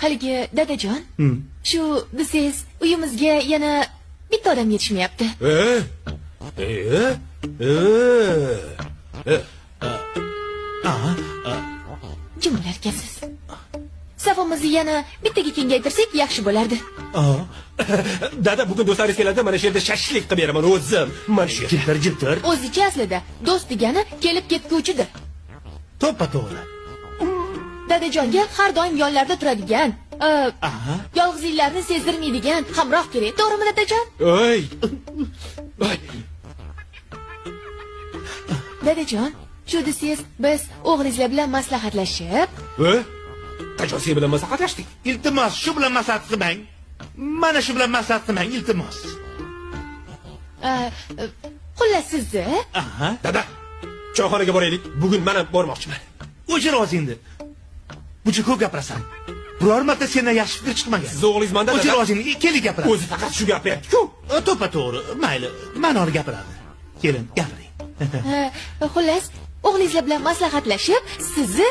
Haligi dadajon, shu desangiz uyimizga yana bitta odam yetishmayapti. Jim bo'lar ekansiz. Safimizni yana bittaga kengaytirsak yaxshi bo'lardi. Dada, bugun do'stlaringiz keladi, mana shu yerda shashlik qilib beraman o'zim. Mana shu jiltir. O'zicha aslida do'st degani kelib ketguvchidir. To'ppa-to'g'ri. Dadajonga har doim yonlarda turadigan, yolg'izliklarni sezdirmaydigan hamroh kerak, to'g'rimi dadajon? Oy. Dadajon, shu desangiz biz o'g'lingizlar bilan maslahatlashib, Qachon sen bilan maslahatlashdik? Iltimos, shu bilan maslahat qilmang. Mana shu bilan maslahat qilmang, iltimos. xullas sizni Dada, choyxonaga boraylik. Bugun men ham bormoqchiman. O'chir o'zingni. Buncha ko'p gapirasan. Biror marta sendan yaxshi fikr chiqmagan. Siz o'g'lingizman dada. O'chir o'zingni, keling gapiramiz. O'zi faqat shu gapiryapti-ku. To'ppa-to'g'ri. Mayli, ma'noli gapiradi. Keling, gapiring. xullas o'g'lingizlar bilan maslahatlashib sizni